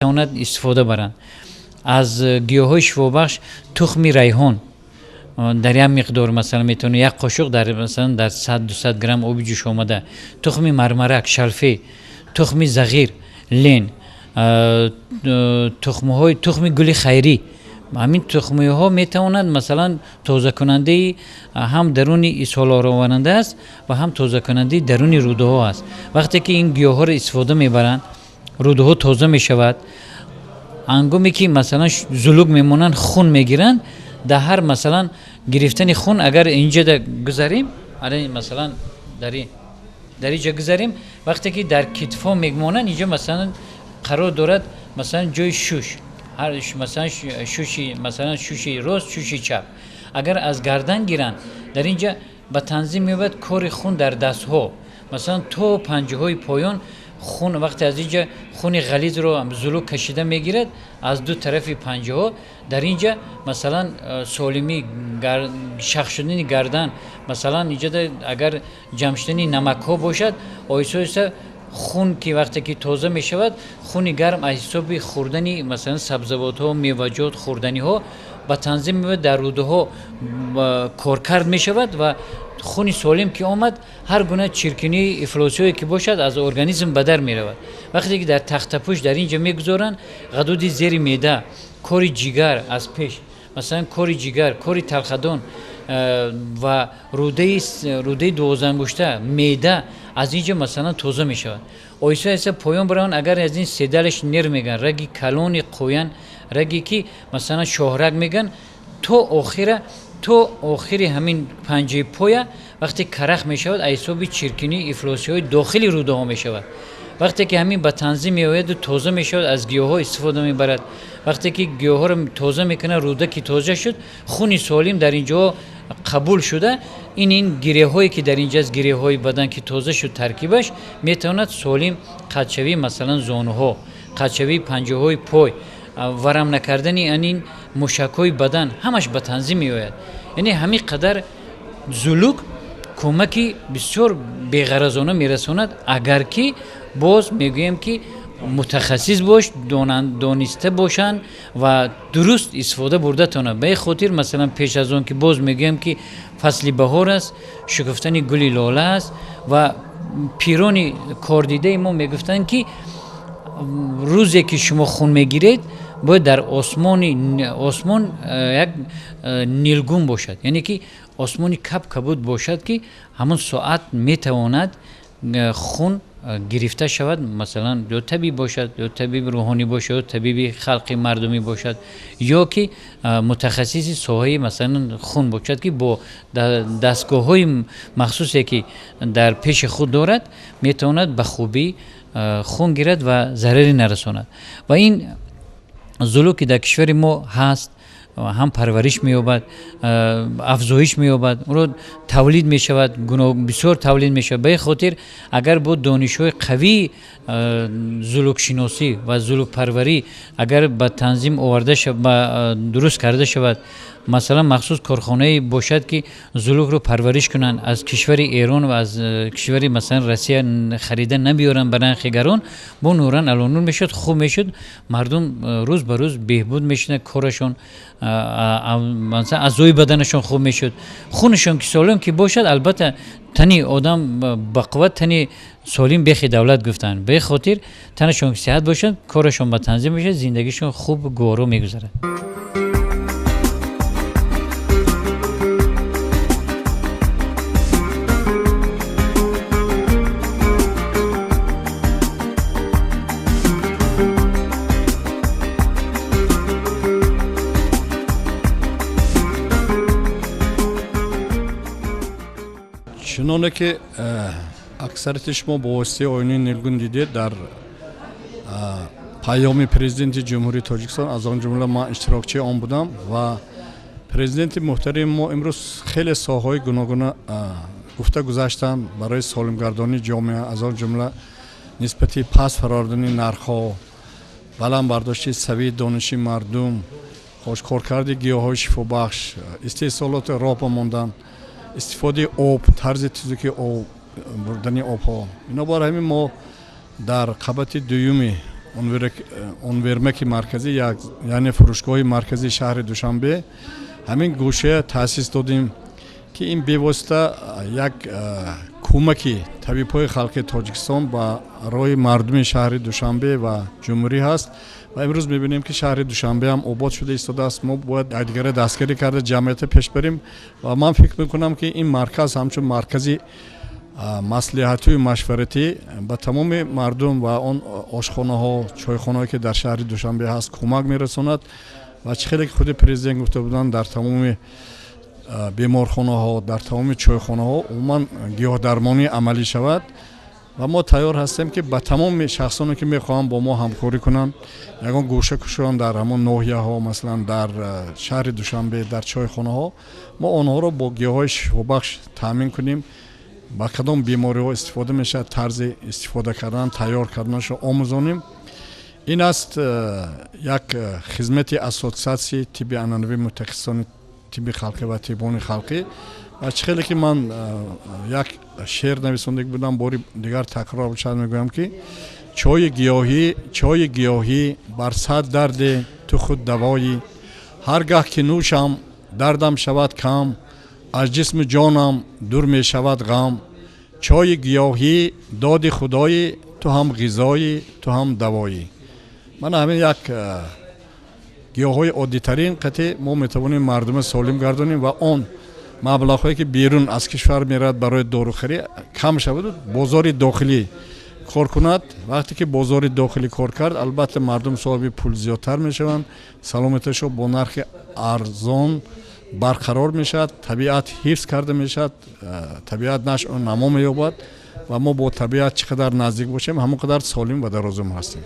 تواند استفاده برند. از گیاهای شفابخش تخم ریحان در یک مقدار مثلا میتونه یک قاشق در مثلا در 100-200 گرم آب جوش آمده، تخم مرمرک، شلفه، تخم زغیر، لین، تخم گل خیری، همین تخمه ها میتواند مثلا تازه کننده هم درون اسهال آورنده است و هم تازه کننده درون روده ها است. وقتی که این گیاه ها را استفاده میبرند روده ها تازه میشود. انگامی که مثلا زلوگ میمونن خون میگیرن، در هر مثلا گرفتن خون اگر اینجا گذاریم، مثلا در اینجا گذاریم، وقتی که در کتفا میمونن اینجا مثلا قرار دارد مثلا جای شوش، هر مثلا شوشی مثلا شوشی راست شوشی چپ، اگر از گردن گیرن در اینجا به تنظیم میاد کار خون در دست ها، مثلا تو پنجه های پایان خون وقتی از اینجا خون غلیظ رو زلو کشیده میگیرد از دو طرف پنجه ها، در اینجا مثلا سالمی شخ شدن گردن، مثلا اینجا اگر جمع شدن نمک ها باشد، آیسا آیسا خون که وقتی که تازه می شود خون گرم از حساب خوردنی مثلا سبزیجات ها، میوه‌جات، خوردنی ها با تنظیم میاد در روده ها کارکرد می شود و خون سالم که آمد هر گونه چرکنی افلاسیونی که باشد از ارگانیسم به در می رود. وقتی که در تخت پوش در اینجا میگذارن غدود زیر معده، کاری جگر از پیش، مثلا کاری جگر، کاری تلخدان و روده دوازنگشته، معده از اینجا مثلا تازه می شود. آیسا ایسا پایان بران اگر از این سیدلش نر میگن، رگی کلون قویان، رگی که مثلا شاهرگ میگن، تو آخر همین پنجه پایه وقتی کرخ می شود ایسا چرکنی افلاسی های داخلی روده ها می شود. وقتی که همین به تنظیم میآید و تازه می شود از گیاه ها استفاده می برد. وقتی که گیاه ها رو تازه میکنه روده که تازه شد خون سالم در اینجا قبول شده، این گیره هایی که در اینجا از گیره های بدن که تازه شد ترکیبش میتواند سالم قدشوی مثلا زانو ها، قدشوی پنجه های پای، ورم نکردن این مشک های بدن همش به تنظیم میآید. یعنی همین قدر زلوک کمکی بسیار بی‌غرضانه میرساند اگر که باز میگویم که متخصص باش، دانسته باشن و درست استفاده برده تونه. به خاطر مثلا پیش از اون که باز میگم که فصل بهار است، شکفتن گل لاله است و پیران کاردیده ما میگفتن که روزی که شما خون میگیرید باید در آسمان یک نیلگون باشد، یعنی که آسمان کبود باشد که همون ساعت میتواند خون گرفته شود، مثلا یا طبیب باشد یا طبیب روحانی باشد یا طبیب خلق مردمی باشد یا که متخصصی ساحه مثلا خون باشد که با دستگاه های مخصوصی که در پیش خود دارد میتواند به خوبی خون گیرد و ضرری نرساند. و این زلوک در کشور ما هست، هم پرورش می‌یابد، افزایش می‌یابد، اون تولید می‌شود، بسیار تولید می‌شود. به خاطر اگر با دانش‌های قوی زلوک شناسی و زلوک پروری اگر به تنظیم آورده شود، درست کرده شود، مثلا مخصوص کارخانه باشد که زلوک رو پرورش کنن، از کشور ایران و از کشور مثلا روسیه خریده نمیارن برای خیگران، با نوران الانون میشد، خوب میشد، مردم روز به روز بهبود میشنه، کارشون مثلا اعضای بدنشون خوب میشد، خونشون که سالم که باشد. البته تنی آدم با قوت تنی سالم بخی دولت گفتن، به خاطر تنشون که صحت باشد کارشون با تنظیم میشه، زندگیشون خوب گوارو میگذره. چنانه که اکثریت شما با واسطه آینه نیلگون دیدید، در پیام پرزیدنت جمهوری تاجیکستان از آن جمله ما اشتراکچی آن بودم و پرزیدنت محترم ما امروز خیلی ساحه‌های گوناگون گفته گذاشتن برای سالمگردانی جامعه، از آن جمله نسبت پس فرآوردن نرخ‌ها، بلند برداشت سوی دانشی مردم، خوشکارکردی گیاهای شفابخش، استحصالات راه ماندن، استفاده آب، طرز تزریق آب، بردن آب ها. اینا برای همین ما در قبط دویمی اونورمک مرکزی یعنی فروشگاه مرکزی شهر دوشنبه همین گوشه تأسیس دادیم که این بی‌واسطه یک کمکی طبیعی خلق تاجیکستان با روی مردم شهر دوشنبه و جمهوری هست و امروز می‌بینیم که شهر دوشنبه هم آباد شده ایستاده است. ما باید دیگر دستگیری کرده جمعیت پیش بریم و من فکر می‌کنم که این مرکز همچون مرکزی مصلحتی و مشورتی به تمام مردم و آن آشخانه‌ها چایخانه‌ای که در شهر دوشنبه هست کمک می‌رساند و چقدر که خود پرزیدنت گفته بودن در تمام بیمارخانه‌ها در تمام چایخانه‌ها عموما گیاه درمانی عملی شود و ما تیار هستیم که با تمام شخصانی که می‌خواهند با ما همکاری کنند یگان گوشه کشان در همون ناحیه‌ها مثلا در شهر دوشنبه در چایخانه‌ها ما آنها را با گیاهای شفابخش تامین کنیم. با کدام بیماری ها استفاده میشه طرز استفاده کردن تیار کردنش رو آموزانیم. این است یک خدمت اساسیاتی طب عنعنوی متخصصان طب خلقی و طبیبان خلقی و خیلی که من یک شعر نویسنده بودم باری دیگر تکرار بشد میگویم که چای گیاهی بر صد درد تو خود دوایی هرگاه که نوشم دردم شود کم از جسم جانم دور می شود غم چای گیاهی داد خدایی تو هم غذایی تو هم دوایی. من همین یک گیاهای عادی ترین قطعه ما میتوانیم مردم سالم گردانیم و آن مبلغ‌هایی که بیرون از کشور میرد برای داروخوری کم شود بازار داخلی کار کند. وقتی که بازار داخلی کار کرد البته مردم صاحب پول زیادتر میشوند سلامتیشون با نرخ ارزان برقرار میشد طبیعت حفظ کرده میشد طبیعت نشأ و نما مییابد و ما با طبیعت چقدر نزدیک باشیم همونقدر سالم و در عمر هستیم.